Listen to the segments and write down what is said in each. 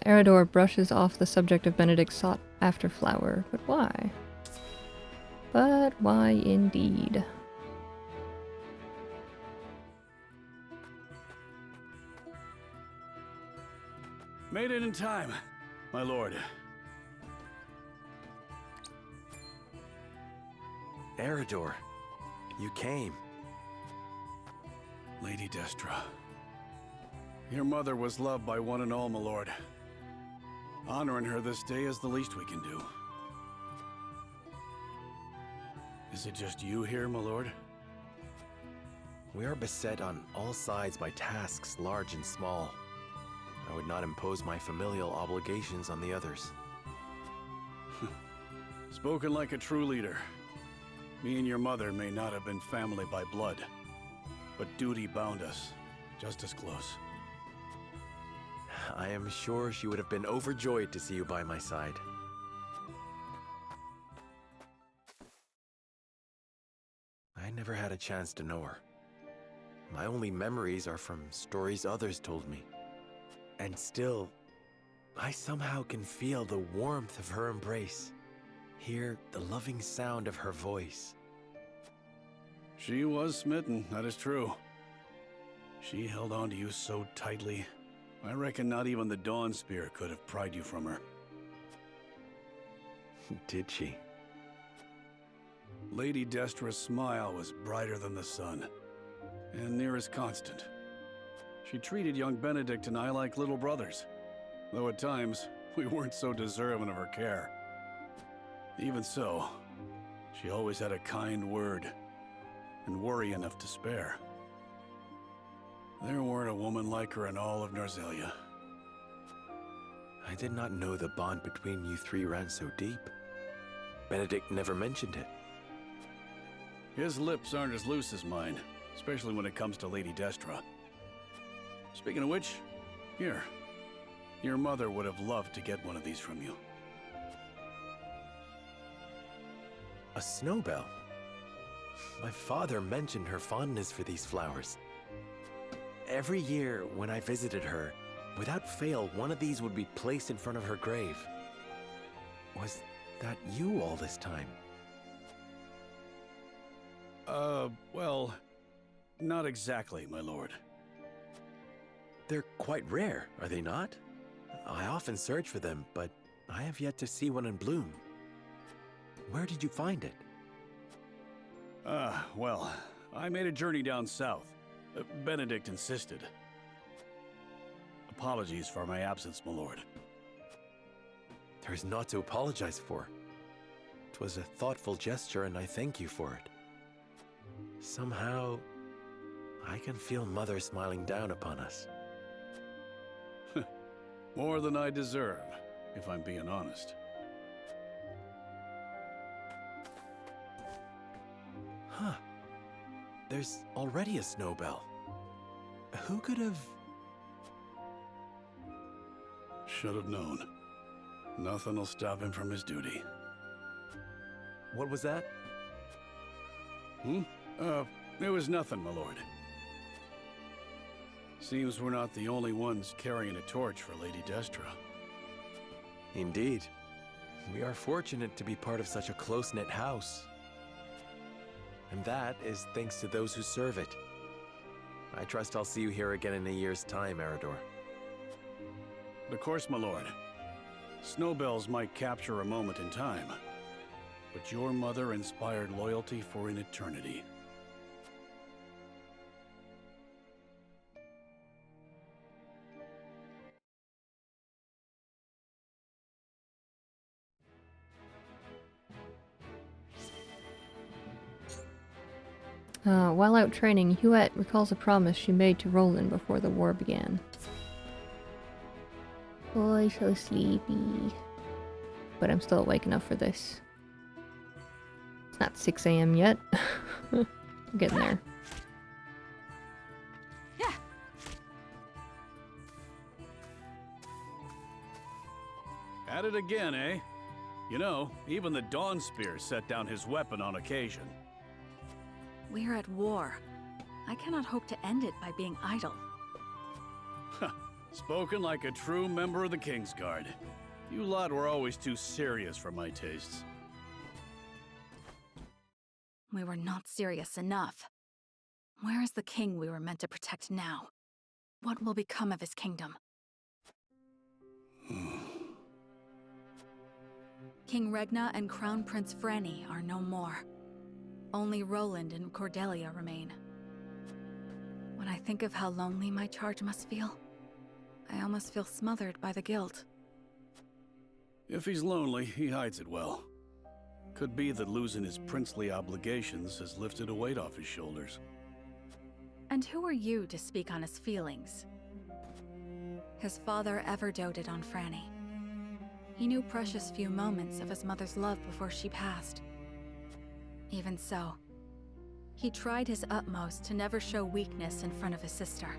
Eridor brushes off the subject of Benedict's sought-after flower. But why? But why indeed? Made it in time, my lord. Eridor, you came. Lady Destra. Your mother was loved by one and all, my lord. Honoring her this day is the least we can do. Is it just you here, my lord? We are beset on all sides by tasks large and small. I would not impose my familial obligations on the others. Spoken like a true leader. Me and your mother may not have been family by blood, but duty bound us just as close. I am sure she would have been overjoyed to see you by my side. I never had a chance to know her. My only memories are from stories others told me. And still, I somehow can feel the warmth of her embrace, hear the loving sound of her voice. She was smitten, that is true. She held on to you so tightly, I reckon not even the Dawn Spear could have pried you from her. Did she? Lady Destra's smile was brighter than the sun, and near as constant. She treated young Benedict and I like little brothers, though at times we weren't so deserving of her care. Even so, she always had a kind word, and worry enough to spare. There weren't a woman like her in all of Narzelia. I did not know the bond between you three ran so deep. Benedict never mentioned it. His lips aren't as loose as mine, especially when it comes to Lady Destra. Speaking of which, here. Your mother would have loved to get one of these from you. A snowbell? My father mentioned her fondness for these flowers. Every year when I visited her, without fail, one of these would be placed in front of her grave. Was that you all this time? Well, not exactly, my lord. They're quite rare, are they not? I often search for them, but I have yet to see one in bloom. Where did you find it? Well, I made a journey down south. Benedict insisted. Apologies for my absence, my lord. There is naught to apologize for. 'Twas a thoughtful gesture, and I thank you for it. Somehow, I can feel Mother smiling down upon us. More than I deserve, if I'm being honest. Huh. There's already a snowbell. Who could have... Should have known. Nothing will stop him from his duty. What was that? It was nothing, my lord. Seems we're not the only ones carrying a torch for Lady Destra. Indeed. We are fortunate to be part of such a close-knit house. And that is thanks to those who serve it. I trust I'll see you here again in a year's time, Eridor. Of course, my lord. Snowbells might capture a moment in time, but your mother inspired loyalty for an eternity. While out training, Huette recalls a promise she made to Roland before the war began. Boy, so sleepy. But I'm still awake enough for this. It's not 6 a.m. yet. I'm getting there. At it again, eh? You know, even the Dawn Spear set down his weapon on occasion. We are at war. I cannot hope to end it by being idle. Spoken like a true member of the Kingsguard. You lot were always too serious for my tastes. We were not serious enough. Where is the king we were meant to protect now? What will become of his kingdom? King Regna and Crown Prince Franny are no more. Only Roland and Cordelia remain. When I think of how lonely my charge must feel, I almost feel smothered by the guilt. If he's lonely, he hides it well. Could be that losing his princely obligations has lifted a weight off his shoulders. And who are you to speak on his feelings? His father ever doted on Franny. He knew precious few moments of his mother's love before she passed. Even so, he tried his utmost to never show weakness in front of his sister.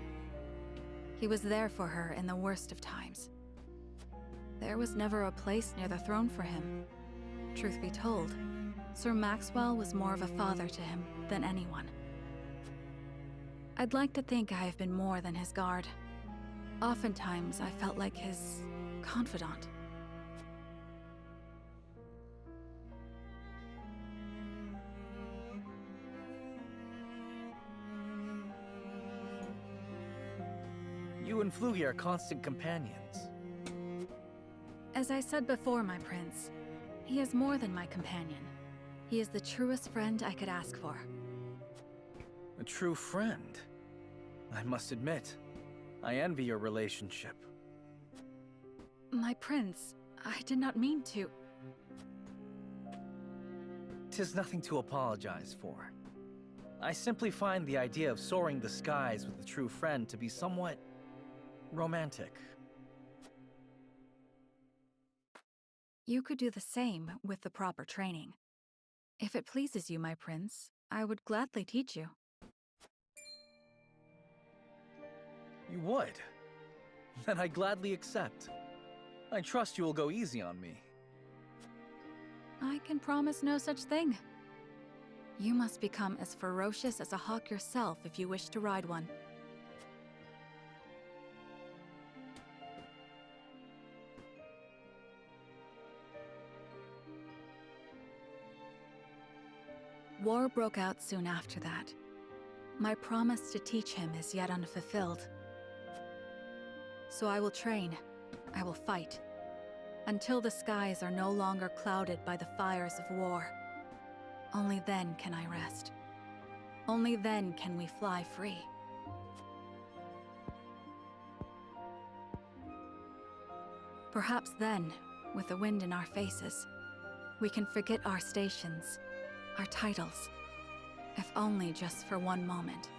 He was there for her in the worst of times. There was never a place near the throne for him. Truth be told, Sir Maxwell was more of a father to him than anyone. I'd like to think I have been more than his guard. Oftentimes, I felt like his confidant. You and Flugy are constant companions. As I said before, my prince, he is more than my companion. He is the truest friend I could ask for. A true friend. I must admit, I envy your relationship. My prince, I did not mean to. 'Tis nothing to apologize for. I simply find the idea of soaring the skies with a true friend to be somewhat romantic. You could do the same with the proper training. If it pleases you, my prince, I would gladly teach you. You would? Then I gladly accept. I trust you will go easy on me. I can promise no such thing. You must become as ferocious as a hawk yourself if you wish to ride one. War broke out soon after that. My promise to teach him is yet unfulfilled. So I will train, I will fight, until the skies are no longer clouded by the fires of war. Only then can I rest. Only then can we fly free. Perhaps then, with the wind in our faces, we can forget our stations, our titles, if only just for one moment.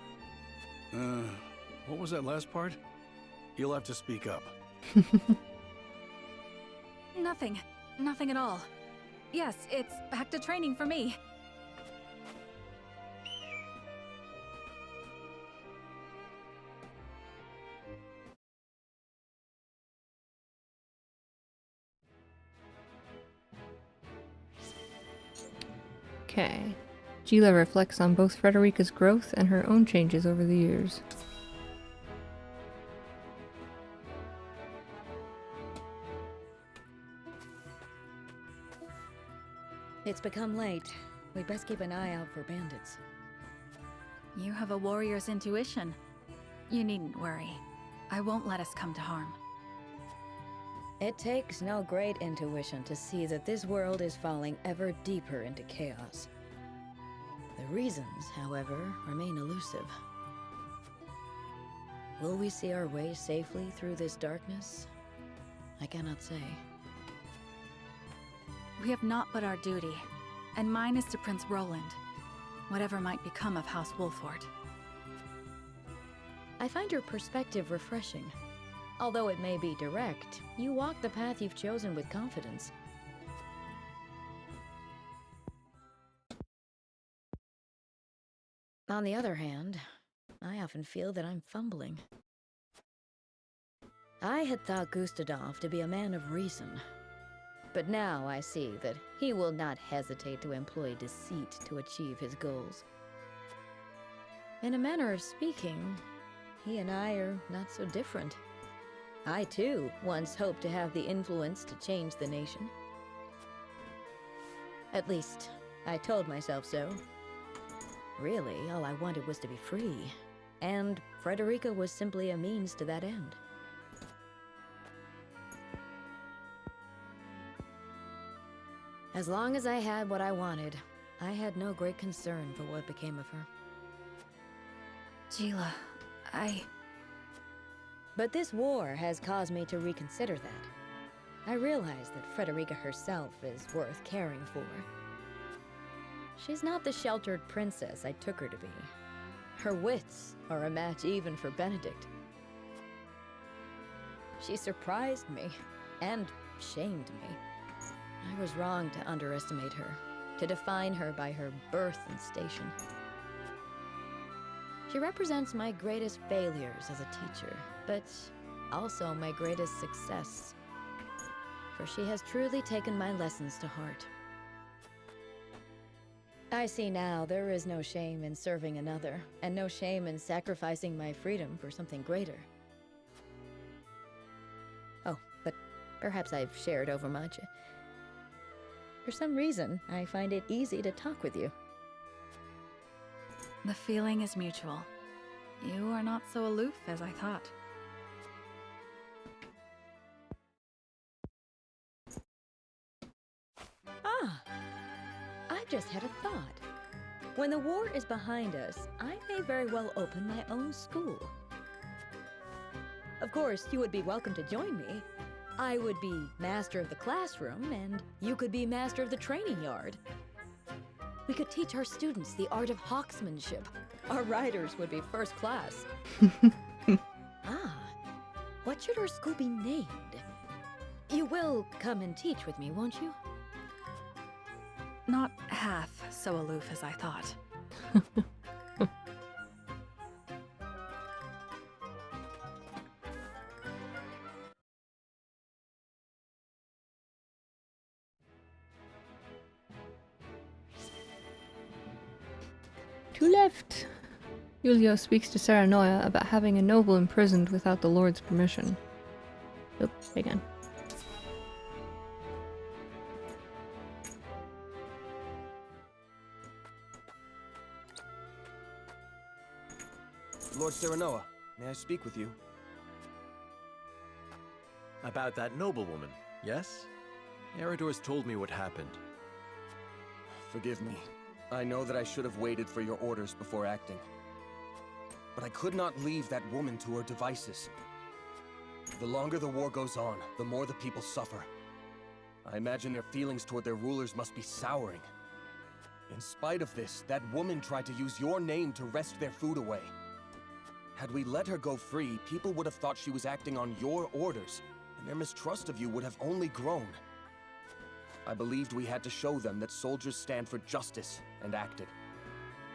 What was that last part? You'll have to speak up. Nothing. Nothing at all. Yes, it's back to training for me. Okay. Gila reflects on both Frederica's growth and her own changes over the years. It's become late. We'd best keep an eye out for bandits. You have a warrior's intuition. You needn't worry. I won't let us come to harm. It takes no great intuition to see that this world is falling ever deeper into chaos. The reasons, however, remain elusive. Will we see our way safely through this darkness? I cannot say. We have naught but our duty, and mine is to Prince Roland, whatever might become of House Wolford. I find your perspective refreshing. Although it may be direct, you walk the path you've chosen with confidence. On the other hand, I often feel that I'm fumbling. I had thought Gustadolf to be a man of reason, but now I see that he will not hesitate to employ deceit to achieve his goals. In a manner of speaking, he and I are not so different. I too once hoped to have the influence to change the nation. At least, I told myself so. Really, all I wanted was to be free, and Frederica was simply a means to that end. As long as I had what I wanted, I had no great concern for what became of her. Gila, But this war has caused me to reconsider that. I realize that Frederica herself is worth caring for. She's not the sheltered princess I took her to be. Her wits are a match even for Benedict. She surprised me, and shamed me. I was wrong to underestimate her, to define her by her birth and station. She represents my greatest failures as a teacher, but also my greatest success. For she has truly taken my lessons to heart. I see now there is no shame in serving another, and no shame in sacrificing my freedom for something greater. Oh, but perhaps I've shared overmuch. For some reason, I find it easy to talk with you. the feeling is mutual. You are not so aloof as I thought. Ah, I've just had a thought. When the war is behind us, I may very well open my own school. Of course, you would be welcome to join me. I would be master of the classroom, and you could be master of the training yard. We could teach our students the art of hawksmanship. Our riders would be first class. Ah, what should our school be named? You will come and teach with me, won't you? Not half so aloof as I thought. To left. Julio speaks to Serenoia about having a noble imprisoned without the Lord's permission. Oops, again. Lord Serenoa, may I speak with you? About that noblewoman, yes? Eridor's told me what happened. Forgive me. I know that I should have waited for your orders before acting. But I could not leave that woman to her devices. The longer the war goes on, the more the people suffer. I imagine their feelings toward their rulers must be souring. In spite of this, that woman tried to use your name to wrest their food away. Had we let her go free, people would have thought she was acting on your orders, and their mistrust of you would have only grown. I believed we had to show them that soldiers stand for justice, and acted.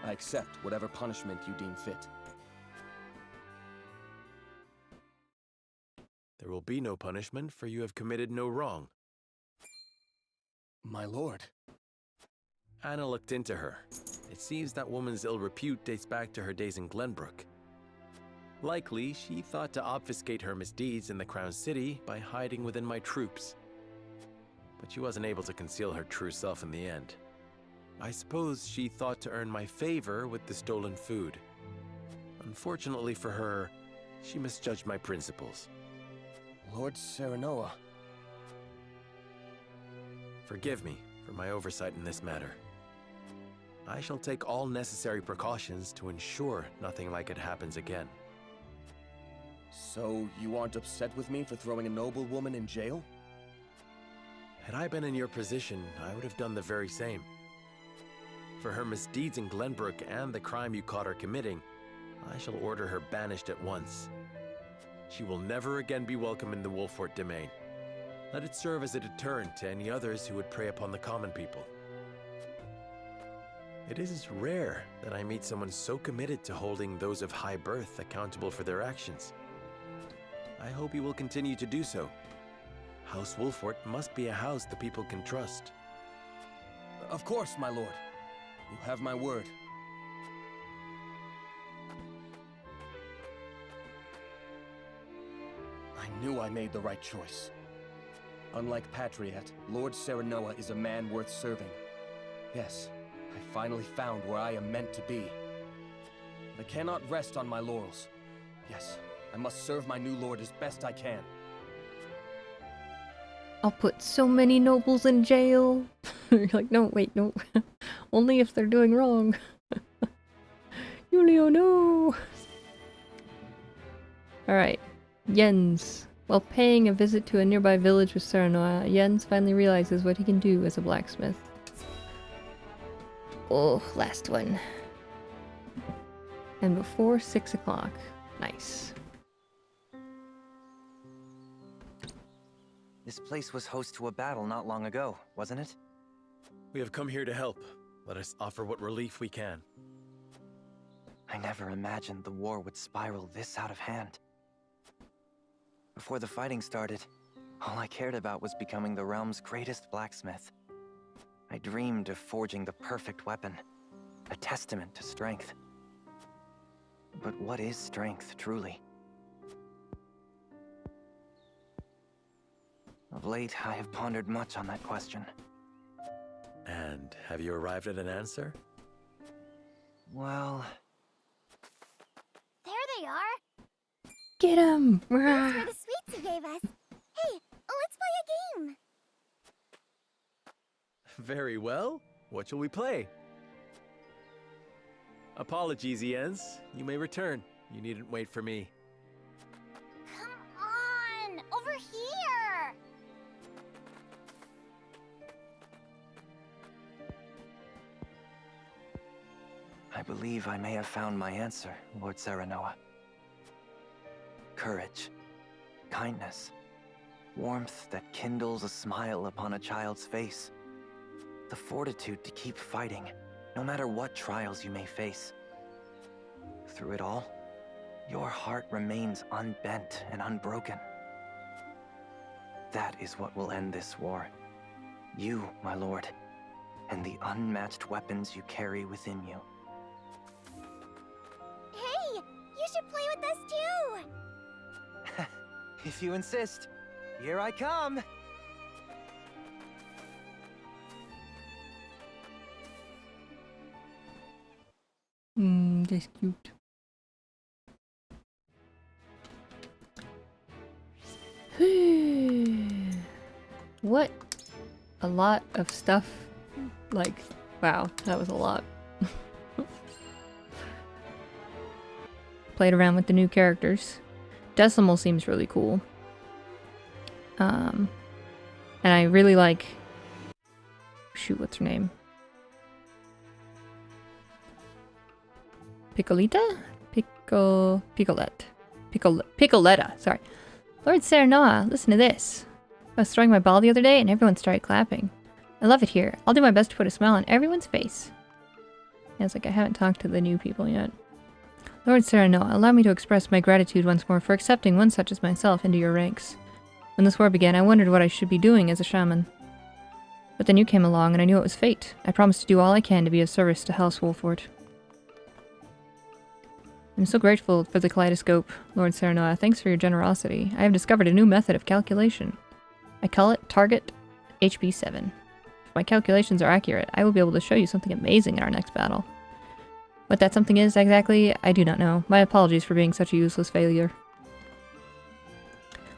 I accept whatever punishment you deem fit. There will be no punishment, for you have committed no wrong. My lord. Anna looked into her. It seems that woman's ill repute dates back to her days in Glenbrook. Likely, she thought to obfuscate her misdeeds in the Crown City by hiding within my troops. But she wasn't able to conceal her true self in the end. I suppose she thought to earn my favor with the stolen food. Unfortunately for her, she misjudged my principles. Lord Serenoa. Forgive me for my oversight in this matter. I shall take all necessary precautions to ensure nothing like it happens again. So, you aren't upset with me for throwing a noblewoman in jail? Had I been in your position, I would have done the very same. For her misdeeds in Glenbrook and the crime you caught her committing, I shall order her banished at once. She will never again be welcome in the Wolfort domain. Let it serve as a deterrent to any others who would prey upon the common people. It is rare that I meet someone so committed to holding those of high birth accountable for their actions. I hope you will continue to do so. House Wolfort must be a house the people can trust. Of course, my lord. You have my word. I knew I made the right choice. Unlike Patriot, Lord Serenoa is a man worth serving. Yes, I finally found where I am meant to be. But I cannot rest on my laurels. Yes, I must serve my new lord as best I can. I'll put so many nobles in jail. You're like, no, wait, no. Only if they're doing wrong. Julio, no! Alright. Jens. While paying a visit to a nearby village with Serenoa, Jens finally realizes what he can do as a blacksmith. Oh, last one. And before 6 o'clock. Nice. This place was host to a battle not long ago, wasn't it? We have come here to help. Let us offer what relief we can. I never imagined the war would spiral this out of hand. Before the fighting started, all I cared about was becoming the realm's greatest blacksmith. I dreamed of forging the perfect weapon, a testament to strength. But what is strength, truly? Of late, I have pondered much on that question. And have you arrived at an answer? Well... There they are! Get him! Those were the sweets you gave us. Hey, let's play a game! Very well. What shall we play? Apologies, Jens. You may return. You needn't wait for me. Come on! Over here! I believe I may have found my answer, Lord Serenoa. Courage, kindness, warmth that kindles a smile upon a child's face. The fortitude to keep fighting, no matter what trials you may face. Through it all, your heart remains unbent and unbroken. That is what will end this war. You, my lord, and the unmatched weapons you carry within you. Hey, you should play with us too! If you insist, here I come! That's cute. What a lot of stuff. Like, wow, that was a lot. Played around with the new characters. Decimal seems really cool. And I really like... Shoot, what's her name? Piccoletta? Piccoletta, sorry. Lord Serenoa, listen to this. I was throwing my ball the other day and everyone started clapping. I love it here. I'll do my best to put a smile on everyone's face. Yeah, it's like I haven't talked to the new people yet. Lord Serenoa, allow me to express my gratitude once more for accepting one such as myself into your ranks. When this war began, I wondered what I should be doing as a shaman. But then you came along and I knew it was fate. I promised to do all I can to be of service to House Wolford. I'm so grateful for the kaleidoscope, Lord Serenoa. Thanks for your generosity. I have discovered a new method of calculation. I call it Target HB7. If my calculations are accurate, I will be able to show you something amazing in our next battle. What that something is exactly, I do not know. My apologies for being such a useless failure.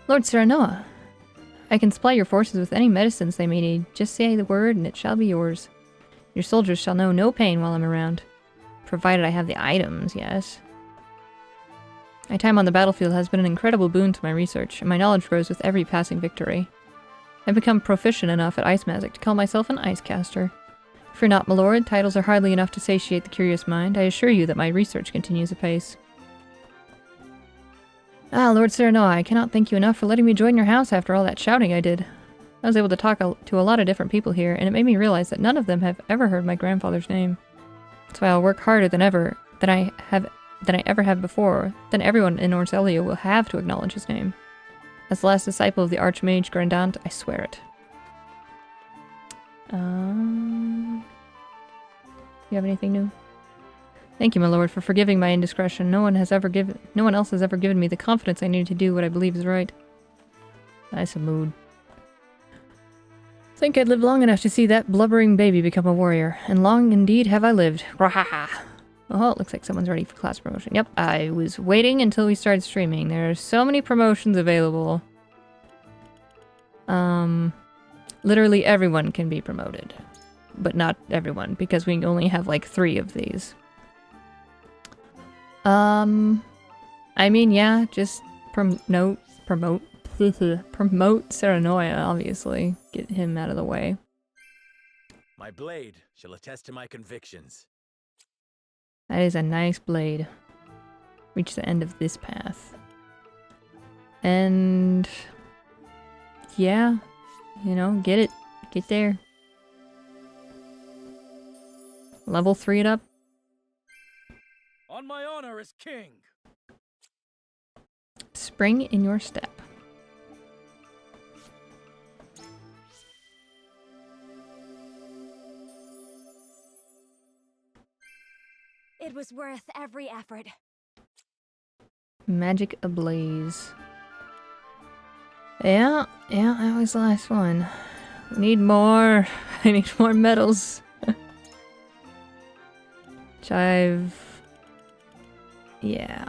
Lord Serenoa, I can supply your forces with any medicines they may need. Just say the word and it shall be yours. Your soldiers shall know no pain while I'm around. Provided I have the items, yes. My time on the battlefield has been an incredible boon to my research, and my knowledge grows with every passing victory. I've become proficient enough at ice magic to call myself an ice caster. Fear not, my lord, titles are hardly enough to satiate the curious mind. I assure you that my research continues apace. Ah, Lord Serenoa, I cannot thank you enough for letting me join your house after all that shouting I did. I was able to talk to a lot of different people here, and it made me realize that none of them have ever heard my grandfather's name. That's why I'll work harder than ever, than I ever have before. Then everyone in Orzelia will have to acknowledge his name. As the last disciple of the Archmage Grandant, I swear it. You have anything new? Thank you, my lord, for forgiving my indiscretion. No one else has ever given me the confidence I needed to do what I believe is right. Nice mood. Think I'd live long enough to see that blubbering baby become a warrior. And long indeed have I lived. Rahaha. Oh, it looks like someone's ready for class promotion. Yep, I was waiting until we started streaming. There are so many promotions available. Literally everyone can be promoted. But not everyone, because we only have like 3 of these. I mean, yeah, just promote Serenoia, obviously. Get him out of the way. My blade shall attest to my convictions. That is a nice blade. Reach the end of this path. And... yeah, you know, get it. Get there. Level 3 it up. On my honor as king. Spring in your step. It was worth every effort. Magic ablaze. Yeah, that was the last one. We need more. I need more medals. Chive. Yeah.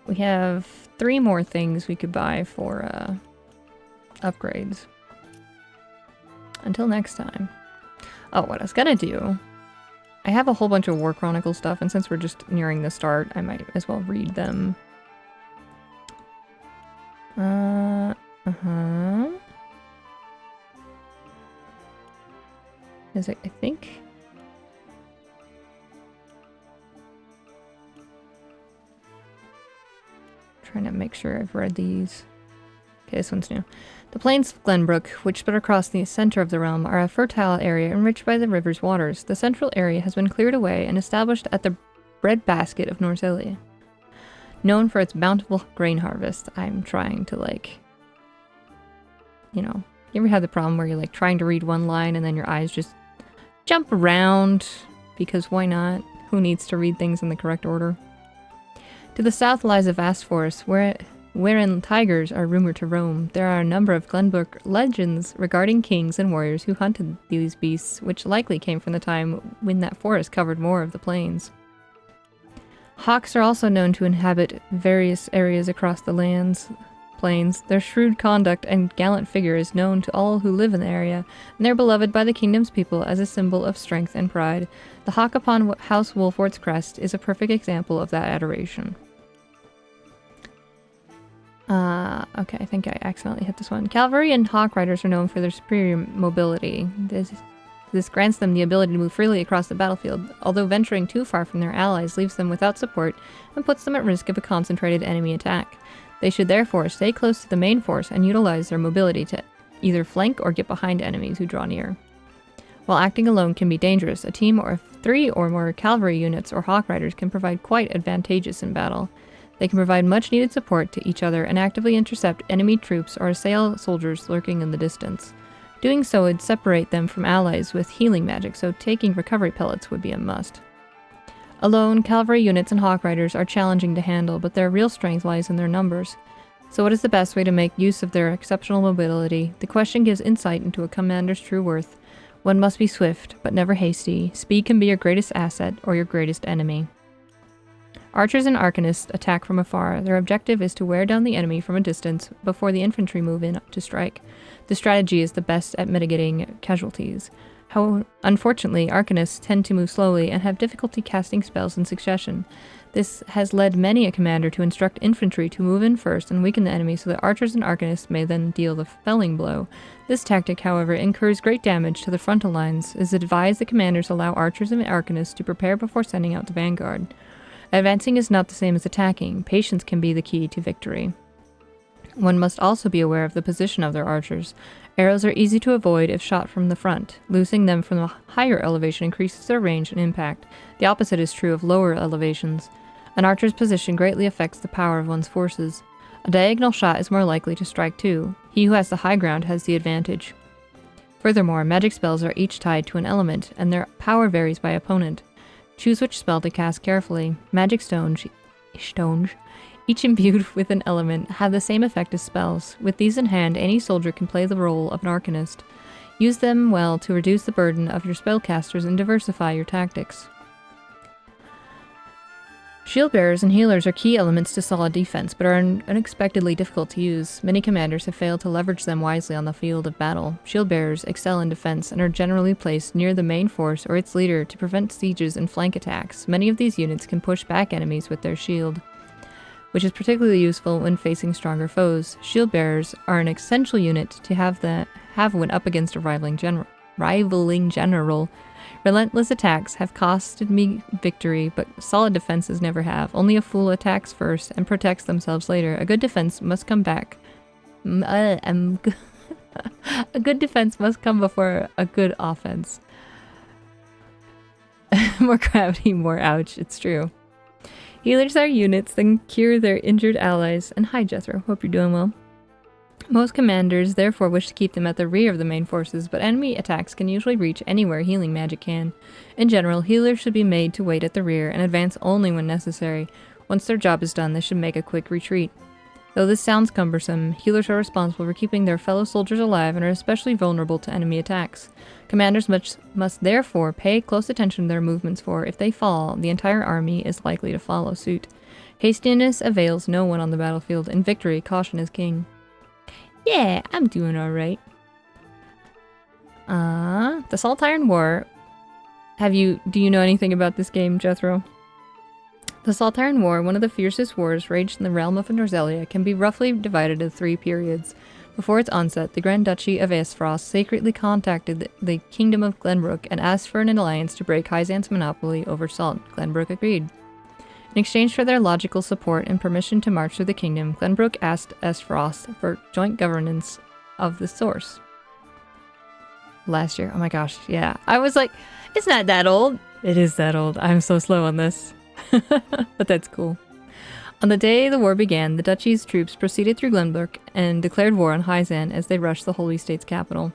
We have 3 more things we could buy for upgrades. Until next time. Oh, what I was gonna do... I have a whole bunch of War Chronicle stuff, and since we're just nearing the start, I might as well read them. Is it, I think... trying to make sure I've read these. Okay, this one's new. The plains of Glenbrook, which spread across the center of the realm, are a fertile area enriched by the river's waters. The central area has been cleared away and established at the breadbasket of Norzelia. Known for its bountiful grain harvest, I'm trying to, like... you know, you ever had the problem where you're, like, trying to read one line and then your eyes just jump around? Because why not? Who needs to read things in the correct order? To the south lies a vast forest, wherein tigers are rumored to roam. There are a number of Glenbrook legends regarding kings and warriors who hunted these beasts, which likely came from the time when that forest covered more of the plains. Hawks are also known to inhabit various areas across the plains. Their shrewd conduct and gallant figure is known to all who live in the area, and they're beloved by the kingdom's people as a symbol of strength and pride. The hawk upon House Wolfort's crest is a perfect example of that adoration. Okay, I think I accidentally hit this one. Cavalry and hawk riders are known for their superior mobility. This grants them the ability to move freely across the battlefield, although venturing too far from their allies leaves them without support and puts them at risk of a concentrated enemy attack. They should therefore stay close to the main force and utilize their mobility to either flank or get behind enemies who draw near. While acting alone can be dangerous, a team of 3 or more cavalry units or hawk riders can provide quite advantageous in battle. They can provide much needed support to each other and actively intercept enemy troops or assail soldiers lurking in the distance. Doing so would separate them from allies with healing magic, so taking recovery pellets would be a must. Alone, cavalry units and hawk riders are challenging to handle, but their real strength lies in their numbers. So what is the best way to make use of their exceptional mobility? The question gives insight into a commander's true worth. One must be swift, but never hasty. Speed can be your greatest asset or your greatest enemy. Archers and arcanists attack from afar. Their objective is to wear down the enemy from a distance before the infantry move in to strike. This strategy is the best at mitigating casualties. Unfortunately, arcanists tend to move slowly and have difficulty casting spells in succession. This has led many a commander to instruct infantry to move in first and weaken the enemy so that archers and arcanists may then deal the felling blow. This tactic, however, incurs great damage to the frontal lines. It is advised that commanders allow archers and arcanists to prepare before sending out the vanguard. Advancing is not the same as attacking. Patience can be the key to victory. One must also be aware of the position of their archers. Arrows are easy to avoid if shot from the front. Losing them from a higher elevation increases their range and impact. The opposite is true of lower elevations. An archer's position greatly affects the power of one's forces. A diagonal shot is more likely to strike too. He who has the high ground has the advantage. Furthermore, magic spells are each tied to an element, and their power varies by opponent. Choose which spell to cast carefully. Magic stones, each imbued with an element, have the same effect as spells. With these in hand, any soldier can play the role of an arcanist. Use them well to reduce the burden of your spellcasters and diversify your tactics. Shield bearers and healers are key elements to solid defense, but are unexpectedly difficult to use. Many commanders have failed to leverage them wisely on the field of battle. Shield bearers excel in defense and are generally placed near the main force or its leader to prevent sieges and flank attacks. Many of these units can push back enemies with their shield, which is particularly useful when facing stronger foes. Shield bearers are an essential unit to have when up against a rivaling general. Relentless attacks have costed me victory, but solid defenses never have. Only a fool attacks first and protects themselves later. A good defense must come back. A good defense must come before a good offense. More gravity, more ouch. It's true. Healers are units that can cure their injured allies. And hi, Jethro. Hope you're doing well. Most commanders therefore wish to keep them at the rear of the main forces, but enemy attacks can usually reach anywhere healing magic can. In general, healers should be made to wait at the rear and advance only when necessary. Once their job is done, they should make a quick retreat. Though this sounds cumbersome, healers are responsible for keeping their fellow soldiers alive and are especially vulnerable to enemy attacks. Commanders must therefore pay close attention to their movements, for if they fall, the entire army is likely to follow suit. Hastiness avails no one on the battlefield. In victory, caution is king. Yeah, I'm doing alright. The Salt Iron War. Do you know anything about this game, Jethro? The Salt Iron War, one of the fiercest wars raged in the realm of Norzelia, can be roughly divided into 3 periods. Before its onset, the Grand Duchy of Aesfrost secretly contacted the Kingdom of Glenbrook and asked for an alliance to break Hyzant's monopoly over salt. Glenbrook agreed. In exchange for their logical support and permission to march through the kingdom, Glenbrook asked Aesfrost for joint governance of the source. Last year. Oh my gosh, yeah. I was like, it's not that old. It is that old. I'm so slow on this. But that's cool. On the day the war began, the duchy's troops proceeded through Glenbrook and declared war on Hyzant as they rushed the Holy State's capital.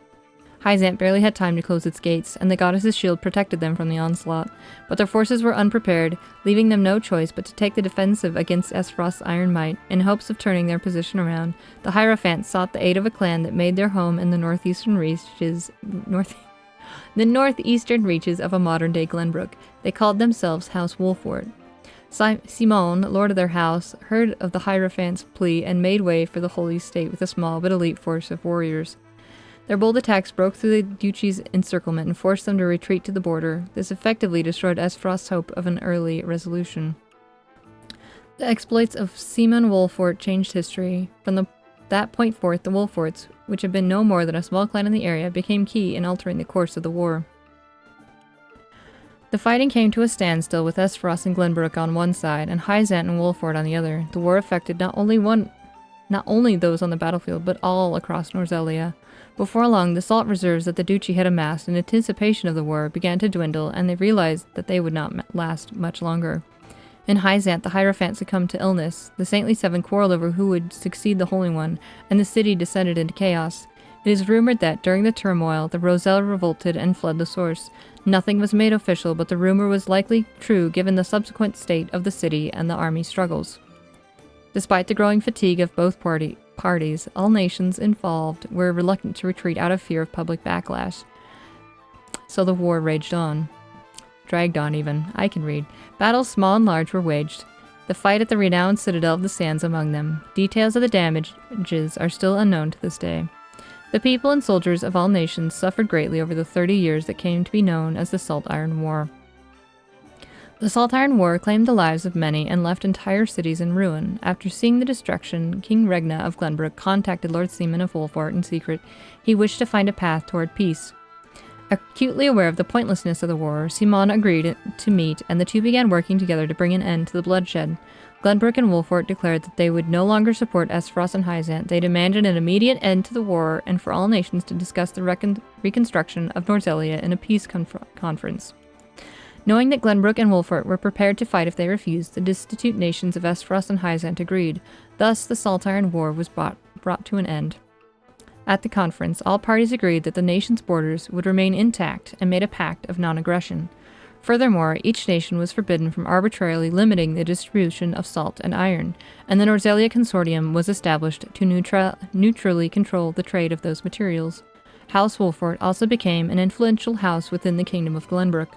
Hyzant barely had time to close its gates, and the goddess's shield protected them from the onslaught, but their forces were unprepared, leaving them no choice but to take the defensive against Aesfrost's iron might. In hopes of turning their position around, the Hierophants sought the aid of a clan that made their home in the northeastern reaches of a modern-day Glenbrook. They called themselves House Wolfort. Simon, lord of their house, heard of the Hierophants' plea and made way for the Holy State with a small but elite force of warriors. Their bold attacks broke through the duchy's encirclement and forced them to retreat to the border. This effectively destroyed Aesfrost's hope of an early resolution. The exploits of Simon Wolfort changed history. From that point forth, the Wolforts, which had been no more than a small clan in the area, became key in altering the course of the war. The fighting came to a standstill with Aesfrost and Glenbrook on one side, and Hyzant and Wolfort on the other. The war affected not only those on the battlefield, but all across Norzelia. Before long, the salt reserves that the duchy had amassed in anticipation of the war began to dwindle, and they realized that they would not last much longer. In Hyzant, the Hierophant succumbed to illness. The Saintly Seven quarreled over who would succeed the Holy One, and the city descended into chaos. It is rumored that, during the turmoil, the Roselle revolted and fled the source. Nothing was made official, but the rumor was likely true given the subsequent state of the city and the army struggles. Despite the growing fatigue of both parties, all nations involved were reluctant to retreat out of fear of public backlash. So the war raged on. Dragged on, even. I can read. Battles small and large were waged. The fight at the renowned Citadel of the Sands among them. Details of the damages are still unknown to this day. The people and soldiers of all nations suffered greatly over the 30 years that came to be known as the Salt Iron War. The Salt Iron War claimed the lives of many and left entire cities in ruin. After seeing the destruction, King Regna of Glenbrook contacted Lord Simon of Wolfort in secret. He wished to find a path toward peace. Acutely aware of the pointlessness of the war, Simon agreed to meet, and the two began working together to bring an end to the bloodshed. Glenbrook and Wolfort declared that they would no longer support Aesfrost and Hyzant. They demanded an immediate end to the war and for all nations to discuss the reconstruction of Norzelia in a peace conference. Knowing that Glenbrook and Wolfort were prepared to fight if they refused, the destitute nations of Aesfrost and Hyzant agreed. Thus, the Salt Iron War was brought to an end. At the conference, all parties agreed that the nation's borders would remain intact and made a pact of non-aggression. Furthermore, each nation was forbidden from arbitrarily limiting the distribution of salt and iron, and the Norzelia Consortium was established to neutrally control the trade of those materials. House Wolfort also became an influential house within the Kingdom of Glenbrook.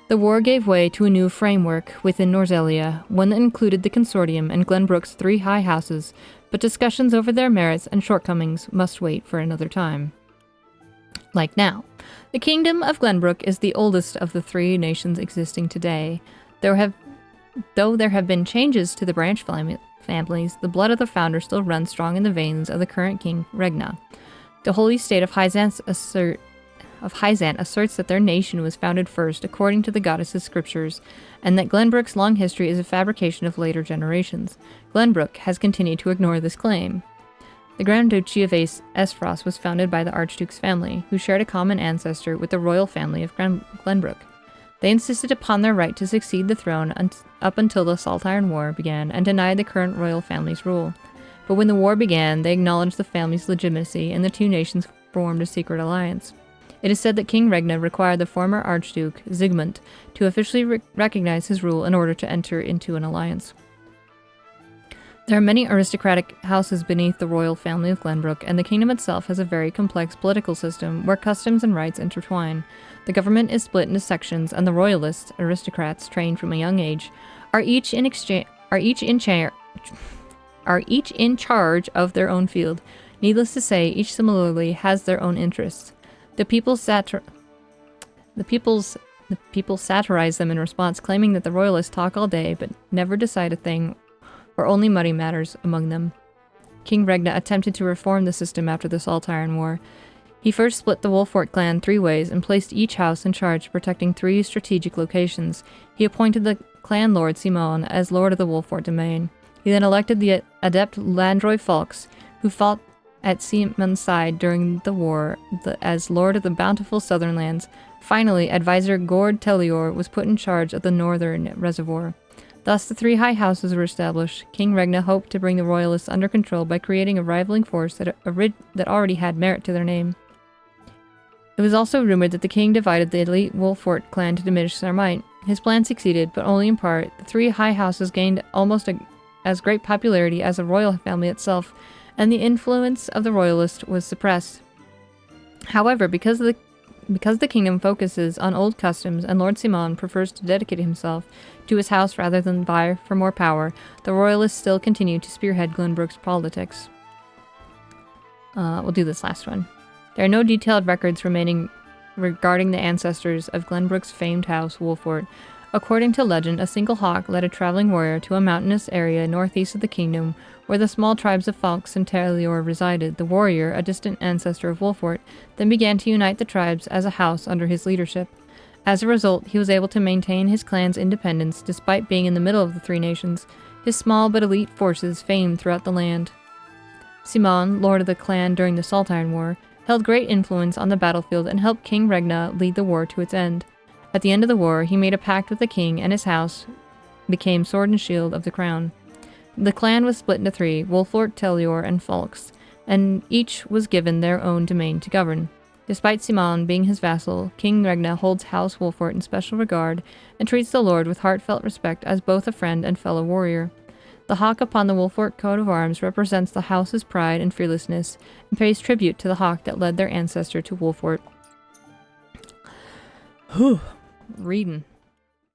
The war gave way to a new framework within Norzelia, one that included the Consortium and Glenbrook's 3 high houses, but discussions over their merits and shortcomings must wait for another time. Like now, the Kingdom of Glenbrook is the oldest of the 3 nations existing today. Though there have been changes to the branch families, the blood of the founder still runs strong in the veins of the current King Regna. The holy state of Hyzant asserts that their nation was founded first according to the goddess's scriptures, and that Glenbrook's long history is a fabrication of later generations. Glenbrook has continued to ignore this claim. The Grand Duchy of Esfros was founded by the Archduke's family, who shared a common ancestor with the royal family of Glenbrook. They insisted upon their right to succeed the throne up until the Saltiron War began and denied the current royal family's rule. But when the war began, they acknowledged the family's legitimacy and the 2 nations formed a secret alliance. It is said that King Regna required the former Archduke, Zygmunt, to officially recognize his rule in order to enter into an alliance. There are many aristocratic houses beneath the royal family of Glenbrook, and the kingdom itself has a very complex political system where customs and rights intertwine. The government is split into sections, and the royalists, aristocrats trained from a young age, are each in charge of their own field. Needless to say, each similarly has their own interests. The people satirize them in response, claiming that the royalists talk all day but never decide a thing, or only muddy matters among them. King Regna attempted to reform the system after the Saltiron War. He first split the Wolfort clan 3 ways and placed each house in charge of protecting 3 strategic locations. He appointed the clan lord Simon as lord of the Wolfort domain. He then elected the adept Landroy Falks, who fought at Simon's side during the war as lord of the bountiful southern lands. Finally, advisor Gord Tellior was put in charge of the northern reservoir. Thus, the 3 high houses were established. King Regna hoped to bring the royalists under control by creating a rivaling force that already had merit to their name. It was also rumored that the king divided the elite Wolfort clan to diminish their might. His plan succeeded, but only in part. The 3 high houses gained almost as great popularity as the royal family itself, and the influence of the royalists was suppressed. However, because the kingdom focuses on old customs and Lord Simon prefers to dedicate himself to his house rather than vie for more power, the royalists still continue to spearhead Glenbrook's politics. We'll do this last one. There are no detailed records remaining regarding the ancestors of Glenbrook's famed house, Wolfort. According to legend, a single hawk led a traveling warrior to a mountainous area northeast of the kingdom where the small tribes of Falks and Tellior resided. The warrior, a distant ancestor of Wolfort, then began to unite the tribes as a house under his leadership. As a result, he was able to maintain his clan's independence despite being in the middle of the 3 nations, his small but elite forces famed throughout the land. Simon, lord of the clan during the Saltiron War, held great influence on the battlefield and helped King Regna lead the war to its end. At the end of the war, he made a pact with the king, and his house became sword and shield of the crown. The clan was split into 3, Wolfort, Tellior, and Falks, and each was given their own domain to govern. Despite Simon being his vassal, King Regna holds House Wolfort in special regard and treats the lord with heartfelt respect as both a friend and fellow warrior. The hawk upon the Wolfort coat of arms represents the house's pride and fearlessness, and pays tribute to the hawk that led their ancestor to Wolfort. Reading.